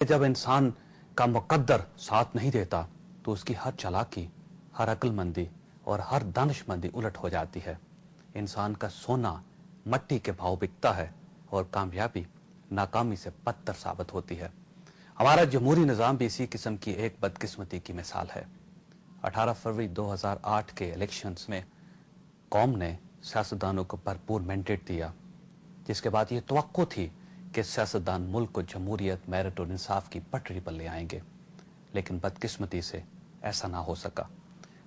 जब इंसान का मुकद्दर साथ नहीं देता तो उसकी हर चालाकी, हर अक्लमंदी और हर दानिशमंदी उलट हो जाती है। इंसान का सोना मट्टी के भाव बिकता है और कामयाबी नाकामी से बदतर साबित होती है। हमारा जमहूरी निज़ाम भी इसी किस्म की एक बदकिस्मती की मिसाल है। 18 फरवरी 2008 के इलेक्शंस में कौम ने सियासतदानों को भरपूर मैंडेट दिया, जिसके बाद ये तवक्को थी कि सियासतदान मुल्क को जमहूरियत, मेरिट और इंसाफ की पटरी पर ले आएंगे, लेकिन बदकिस्मती से ऐसा ना हो सका।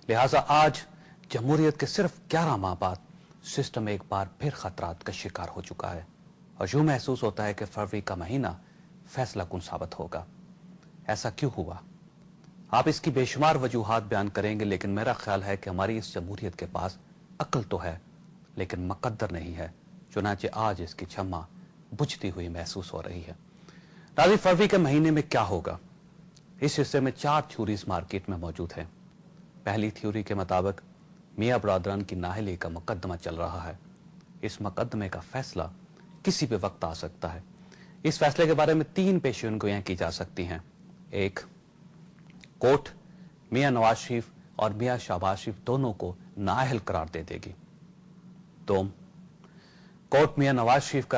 लिहाजा आज जमहूरियत के सिर्फ 11 माह बाद सिस्टम एक बार फिर खतरात का शिकार हो चुका है और यूं महसूस होता है कि फरवरी का महीना फैसला कुन साबित होगा। ऐसा क्यों हुआ? आप इसकी बेशुमार वजूहात बयान करेंगे, लेकिन मेरा ख्याल है कि हमारी इस जमहूरियत के पास अक्ल तो है लेकिन मुकद्दर नहीं है। चुनांचे आज इसकी छम्मा बुझती हुई महसूस हो रही है। नाज़रीन, फरवरी के महीने में क्या होगा? इस हिस्से में 4 थ्योरीज मार्केट में मौजूद हैं। पहली थ्योरी के मुताबिक मियां बरादरान की नाअहली का मुकदमा चल रहा है। इस मुकदमे का फैसला किसी भी वक्त आ सकता है। इस फैसले के बारे में 3 पेशेनगोइयां की जा सकती हैं। 1, कोर्ट मियां नवाज शरीफ और मियां शहबाज शरीफ दोनों को नाअहल करार दे देगी। 2, कोर्ट मियां नवाज शरीफ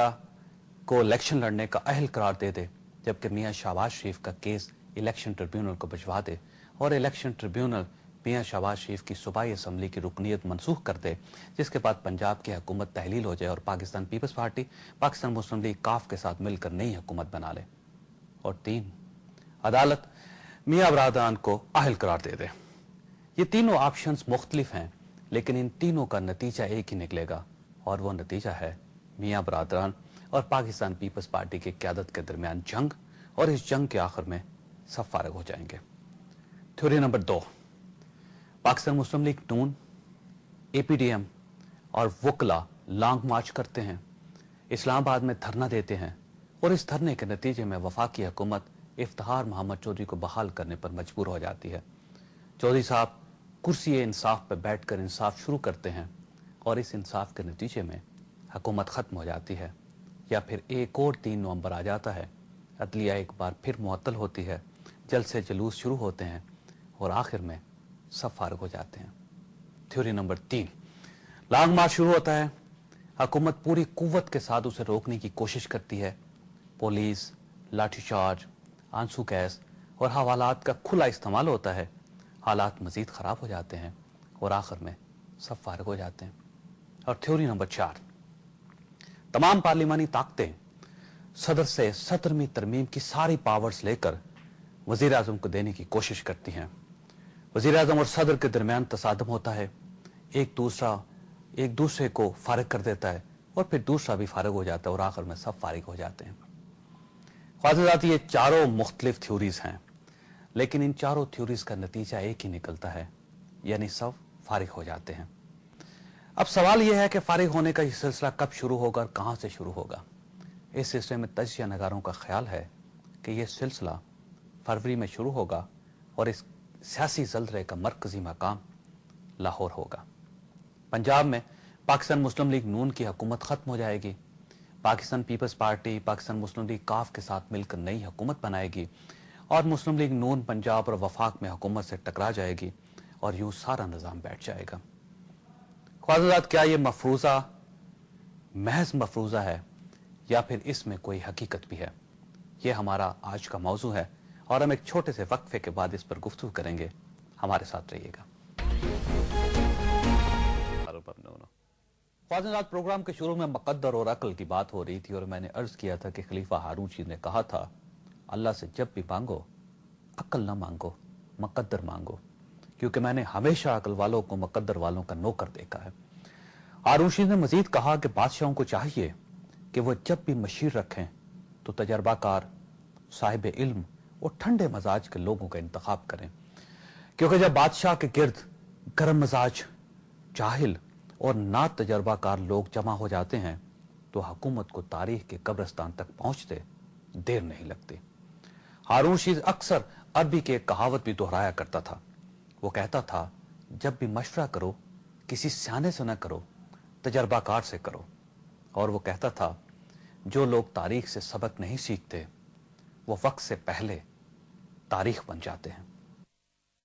को इलेक्शन लड़ने का अहल करार दे दे, जबकि मियां शहबाज शरीफ का केस इलेक्शन ट्रिब्यूनल को भिजवा दे और इलेक्शन ट्रिब्यूनल मियां शहबाज शरीफ की सूबाई असम्बली की रुकनीत मनसूख कर दे, जिसके बाद पंजाब की हुकूमत तहलील हो जाए और पाकिस्तान पीपल्स पार्टी, पाकिस्तान मुस्लिम लीग, काफ के साथ मिलकर नई हुकूमत बना ले। और 3, अदालत मियां बरादरान को अहल करार दे दे। ये तीनों ऑप्शंस मुख्तलिफ हैं, लेकिन इन तीनों का नतीजा एक ही निकलेगा और वो नतीजा है मियां बरादरान और पाकिस्तान पीपल्स पार्टी की क़यादत के दरमियान जंग, और इस जंग के आखिर में सब फारिग हो जाएंगे। थ्योरी नंबर 2, पाकिस्तान मुस्लिम लीग नून, APDM और वकला लॉन्ग मार्च करते हैं, इस्लामाबाद में धरना देते हैं और इस धरने के नतीजे में वफाकी हुकूमत इफ्तिखार मोहम्मद चौधरी को बहाल करने पर मजबूर हो जाती है। चौधरी साहब कुर्सी इंसाफ पर बैठकर इंसाफ शुरू करते हैं और इस इंसाफ के नतीजे में हुकूमत ख़त्म हो जाती है। या फिर एक और 3 नवंबर आ जाता है, अदलिया एक बार फिर मुअत्तल होती है, जलसे जुलूस शुरू होते हैं और आखिर में सब फारिग हो जाते हैं। थ्योरी नंबर 3, लॉन्ग मार्च शुरू होता है, हुकूमत पूरी कुव्वत के साथ उसे रोकने की कोशिश करती है। पुलिस, लाठीचार्ज, आंसू गैस और हवालात का खुला इस्तेमाल होता है। हालात मजीद ख़राब हो जाते हैं और आखिर में सब फारिग हो जाते हैं। और थ्योरी नंबर 4, तमाम पार्लिमानी ताकतें सदर से 17वीं तरमीम की सारी पावर्स लेकर वजीर आजम को देने की कोशिश करती हैं। वजीर आजम और सदर के दरमियान तसादम होता है, एक दूसरे को फारिग कर देता है और फिर दूसरा भी फारिग हो जाता है और आखिर में सब फारिग हो जाते हैं। ख्वाजात, ये चारों मुख्तलिफ थ्योरीज हैं, लेकिन इन चारों थ्योरीज का नतीजा एक ही निकलता है, यानी सब फारिग हो जाते हैं। अब सवाल यह है कि फारिग होने का ये सिलसिला कब शुरू होगा और कहां से शुरू होगा। इस सिलसिले में तजिया नगारों का ख्याल है कि यह सिलसिला फरवरी में शुरू होगा और इस सियासी जलरे का मरकजी मकाम लाहौर होगा। पंजाब में पाकिस्तान मुस्लिम लीग नून की हुकूमत खत्म हो जाएगी। पाकिस्तान पीपल्स पार्टी पाकिस्तान मुस्लिम लीग काफ के साथ मिलकर नई हुकूमत बनाएगी और मुस्लिम लीग नून पंजाब और वफाक में हुकूमत से टकरा जाएगी और यूं सारा निज़ाम बैठ जाएगा। ख्वाजात, क्या ये मफरूज़ा महज मफरूज़ा है या फिर इसमें कोई हकीकत भी है? ये हमारा आज का मौजू है और हम एक छोटे से वक्फे के बाद इस पर गुफ्तगू करेंगे। हमारे साथ रहिएगा। ख्वाजात, प्रोग्राम के शुरू में मुकद्दर और अक्ल की बात हो रही थी और मैंने अर्ज किया था कि खलीफा हारून रशीद ने कहा था, अल्लाह से जब भी मांगो अक्ल ना मांगो, मुकद्दर मांगो, क्योंकि मैंने हमेशा अक्ल वालों को मुकद्दर वालों का नौकर देखा है। हारून रशीद ने मजीद कहा कि बादशाहों को चाहिए कि वो जब भी मशीर रखें तो तजर्बाकार, साहिब इल्म और ठंडे मजाज के लोगों का इंतखाब करें, क्योंकि जब बादशाह के गिर्द गर्म मजाज, जाहिल और ना तजर्बाकार लोग जमा हो जाते हैं तो हुकूमत को तारीख के कब्रिस्तान तक पहुंचते देर नहीं लगती। हारून रशीद अक्सर अरबी की एक कहावत भी दोहराया करता था। वो कहता था, जब भी मशवरा करो किसी सियाने से न करो, तजर्बाकार से करो। और वो कहता था, जो लोग तारीख से सबक नहीं सीखते وہ وقت سے پہلے تاریخ بن جاتے ہیں.